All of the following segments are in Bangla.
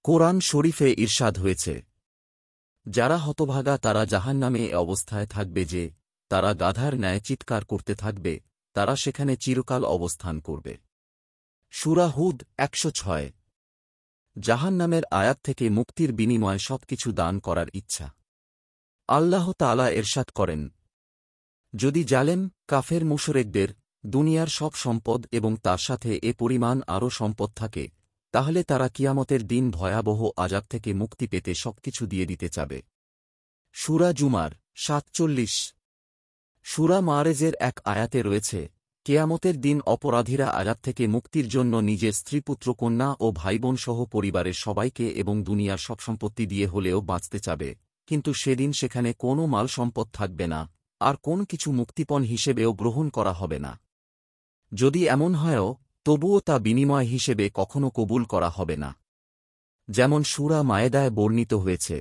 কোরআন শরীফে ইরশাদ হয়েছে, যারা হতভাগা তারা জাহান্নামে এ অবস্থায় থাকবে যে তারা গাধার ন্যায় চিৎকার করতে থাকবে, তারা সেখানে চিরকাল অবস্থান করবে। সূরা হুদ ১০৬। জাহান্নামের আয়াত থেকে মুক্তির বিনিময়ে সবকিছু দান করার ইচ্ছা। আল্লাহ তাআলা ইরশাদ করেন, যদি জালেম কাফের মুশরিকদের দুনিয়ার সব সম্পদ এবং তার সাথে এ পরিমাণ আরও সম্পদ থাকে, তাহলে তারা কিয়ামতের দিন ভয়াবহ আযাব থেকে মুক্তি পেতে সবকিছু দিয়ে দিতে চাবে। সূরা জুমার ৪৭। সূরা মাআরেজের এক আয়াতে রয়েছে, কেয়ামতের দিন অপরাধীরা আযাব থেকে মুক্তির জন্য নিজের স্ত্রী পুত্র কন্যা ও ভাইবোন সহ পরিবারের সবাইকে এবং দুনিয়ার সব সম্পত্তি দিয়ে হলেও বাঁচতে চাবে, কিন্তু সেদিন সেখানে কোনো মাল সম্পদ থাকবে না, আর কোন কিছু মুক্তিপণ হিসেবেও গ্রহণ করা হবে না। যদি এমন হয়ও, তবুও তা বিনিময় হিসেবে কখনো কবুল করা হবে না। যেমন সূরা মায়েদায় বর্ণিত হয়েছে,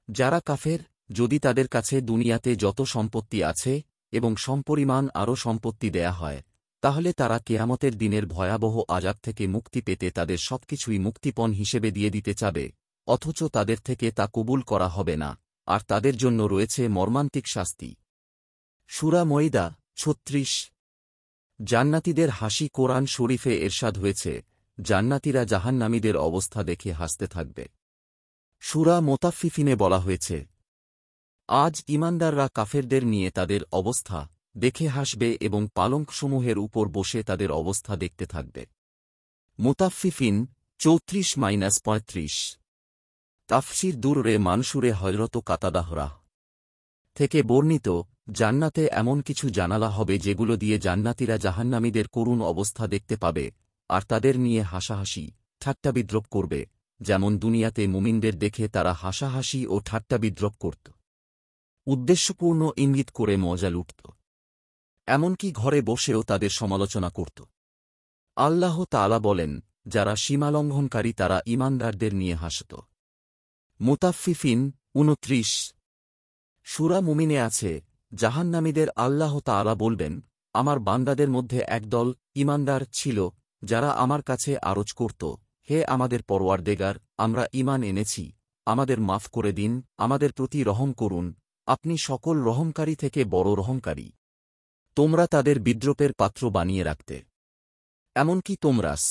যারা কাফের, যদি তাদের কাছে দুনিয়াতে যত সম্পত্তি আছে এবং সমপরিমাণ আরও সম্পত্তি দেয়া হয়, তাহলে তারা কেয়ামতের দিনের ভয়াবহ আযাব থেকে মুক্তি পেতে তাদের সবকিছুই মুক্তিপণ হিসেবে দিয়ে দিতে চাবে, অথচ তাদের থেকে তা কবুল করা হবে না, আর তাদের জন্য রয়েছে মর্মান্তিক শাস্তি। সূরা মাইদা ৩৬। জান্নাতীদের হাসি। কোরআন শরীফে ইরশাদ হয়েছে, জান্নাতীরা জাহান্নামীদের অবস্থা দেখে হাসতে থাকবে। সূরা মুতাফফিফিনে বলা হয়েছে, আজ ঈমানদাররা কাফেরদের নিয়ে তাদের অবস্থা দেখে হাসবে এবং পালঙ্কসমূহের উপর বসে তাদের অবস্থা দেখতে থাকবে। মুতাফফিফিন ৩৪-৩৫। তাফসির দুররে মানসুরে হযরত কাতাদাহ থেকে বর্ণিত, জান্নাতে এমন কিছু জানালা হবে যেগুলো দিয়ে জান্নাতীরা জাহান্নামীদের করুণ অবস্থা দেখতে পাবে, আর তাদের নিয়ে হাসাহাসি ঠাট্টাবিদ্রূপ করবে, যেমন দুনিয়াতে মুমিনদের দেখে তারা হাসাহাসি ও ঠাট্টাবিদ্রূপ করত, উদ্দেশ্যপূর্ণ ইঙ্গিত করে মজা লুটত, এমনকি ঘরে বসেও তাদের সমালোচনা করত। আল্লাহ তাআলা বলেন, যারা সীমালঙ্ঘনকারী তারা ঈমানদারদের নিয়ে হাসত। মুতাফফিফিন ২৯। সূরা মুমিনে আছে, জাহান্নামীদের আল্লাহ তাআলা বলবেন, আমার বান্দাদের মধ্যে একদল ঈমানদার ছিল, যারা আমার কাছে আরজ করত, হে আমাদের পরওয়ারদেগার, আমরা ঈমান এনেছি, আমাদের মাফ করে দিন, আমাদের প্রতি রহম করুন, আপনি সকল রহমকারী থেকে বড় রহমকারী। তোমরা তাদের বিদ্রূপের পাত্র বানিয়ে রাখতে, এমনকি তোমরাস